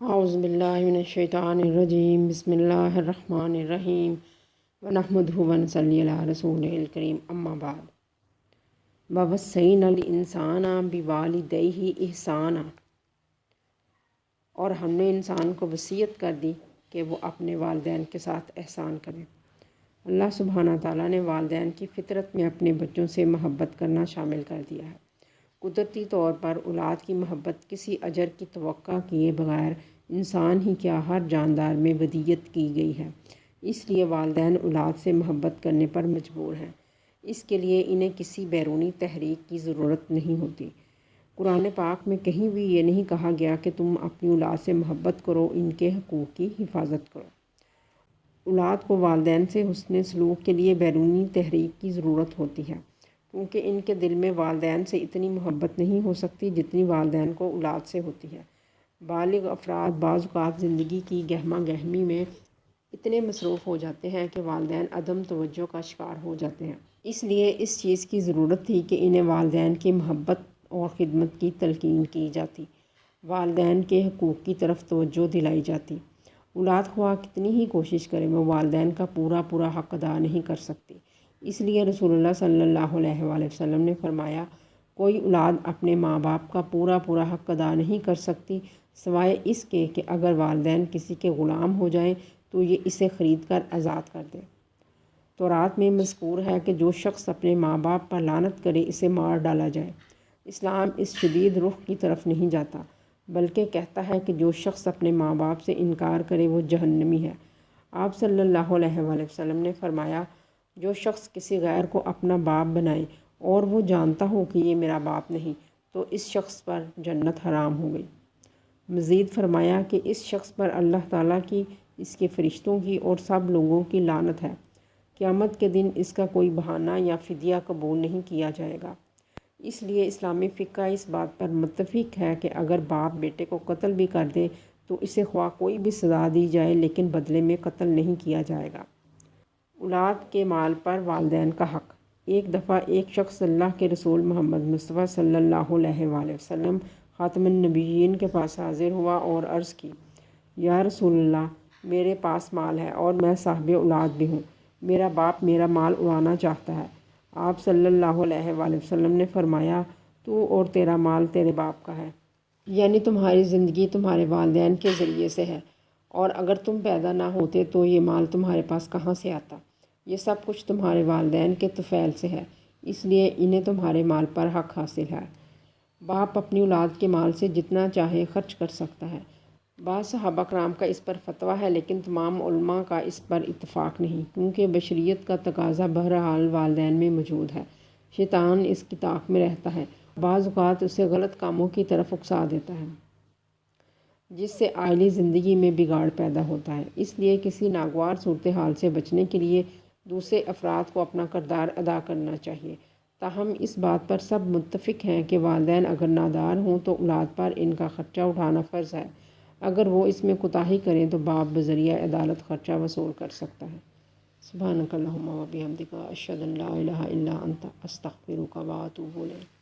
اعوذ باللہ من الشیطان الرجیم بسم اللہ الرحمن الرحیم ونحمدہ ونصلی علی رسولہ الکریم اما بعد ووصینا الانسان بوالدیہ احسانا، اور ہم نے انسان کو وصیت کر دی کہ وہ اپنے والدین کے ساتھ احسان کرے۔ اللہ سبحانہ تعالیٰ نے والدین کی فطرت میں اپنے بچوں سے محبت کرنا شامل کر دیا ہے۔ قدرتی طور پر اولاد کی محبت کسی اجر کی توقع کیے بغیر انسان ہی کیا ہر جاندار میں ودیت کی گئی ہے، اس لیے والدین اولاد سے محبت کرنے پر مجبور ہیں۔ اس کے لیے انہیں کسی بیرونی تحریک کی ضرورت نہیں ہوتی۔ قرآن پاک میں کہیں بھی یہ نہیں کہا گیا کہ تم اپنی اولاد سے محبت کرو، ان کے حقوق کی حفاظت کرو۔ اولاد کو والدین سے حسن سلوک کے لیے بیرونی تحریک کی ضرورت ہوتی ہے، کیونکہ ان کے دل میں والدین سے اتنی محبت نہیں ہو سکتی جتنی والدین کو اولاد سے ہوتی ہے۔ بالغ افراد بعض اوقات زندگی کی گہما گہمی میں اتنے مصروف ہو جاتے ہیں کہ والدین عدم توجہ کا شکار ہو جاتے ہیں۔ اس لیے اس چیز کی ضرورت تھی کہ انہیں والدین کی محبت اور خدمت کی تلقین کی جاتی، والدین کے حقوق کی طرف توجہ دلائی جاتی۔ اولاد خواہ کتنی ہی کوشش کرے، وہ والدین کا پورا حق ادا نہیں کر سکتی۔ اس لیے رسول اللہ صلی اللہ علیہ وآلہ وسلم نے فرمایا، کوئی اولاد اپنے ماں باپ کا پورا حق ادا نہیں کر سکتی سوائے اس کے کہ اگر والدین کسی کے غلام ہو جائیں تو یہ اسے خرید کر آزاد کر دے۔ تورات میں مذکور ہے کہ جو شخص اپنے ماں باپ پر لعنت کرے اسے مار ڈالا جائے۔ اسلام اس شدید رخ کی طرف نہیں جاتا، بلکہ کہتا ہے کہ جو شخص اپنے ماں باپ سے انکار کرے وہ جہنمی ہے۔ آپ صلی اللہ علیہ وآلہ وسلم نے فرمایا، جو شخص کسی غیر کو اپنا باپ بنائے اور وہ جانتا ہو کہ یہ میرا باپ نہیں، تو اس شخص پر جنت حرام ہو گئی۔ مزید فرمایا کہ اس شخص پر اللہ تعالیٰ کی، اس کے فرشتوں کی اور سب لوگوں کی لعنت ہے۔ قیامت کے دن اس کا کوئی بہانہ یا فدیہ قبول نہیں کیا جائے گا۔ اس لیے اسلامی فقہ اس بات پر متفق ہے کہ اگر باپ بیٹے کو قتل بھی کر دے تو اسے خواہ کوئی بھی سزا دی جائے لیکن بدلے میں قتل نہیں کیا جائے گا۔ اولاد کے مال پر والدین کا حق۔ ایک دفعہ ایک شخص اللہ کے رسول محمد مصطفیٰ صلی اللہ علیہ وآلہ وسلم خاتم النبیین کے پاس حاضر ہوا اور عرض کی، یا رسول اللہ، میرے پاس مال ہے اور میں صاحب اولاد بھی ہوں، میرا باپ میرا مال اڑانا چاہتا ہے۔ آپ صلی اللہ علیہ وآلہ وسلم نے فرمایا، تو اور تیرا مال تیرے باپ کا ہے، یعنی تمہاری زندگی تمہارے والدین کے ذریعے سے ہے، اور اگر تم پیدا نہ ہوتے تو یہ مال تمہارے پاس کہاں سے آتا؟ یہ سب کچھ تمہارے والدین کے طفیل سے ہے، اس لیے انہیں تمہارے مال پر حق حاصل ہے۔ باپ اپنی اولاد کے مال سے جتنا چاہے خرچ کر سکتا ہے۔ بعض صحابہ کرام کا اس پر فتویٰ ہے، لیکن تمام علماء کا اس پر اتفاق نہیں، کیونکہ بشریت کا تقاضا بہرحال والدین میں موجود ہے۔ شیطان اس کی طاق میں رہتا ہے، بعض اوقات اسے غلط کاموں کی طرف اکسا دیتا ہے، جس سے عائلی زندگی میں بگاڑ پیدا ہوتا ہے۔ اس لیے کسی ناگوار صورتحال سے بچنے کے لیے دوسرے افراد کو اپنا کردار ادا کرنا چاہیے۔ تاہم اس بات پر سب متفق ہیں کہ والدین اگر نادار ہوں تو اولاد پر ان کا خرچہ اٹھانا فرض ہے۔ اگر وہ اس میں کوتاہی کریں تو باپ بذریعہ عدالت خرچہ وصول کر سکتا ہے۔ سبحانک اللہم و بحمدک، اشہد ان لا الہ الا انت، استغفرک و اتوب الیک۔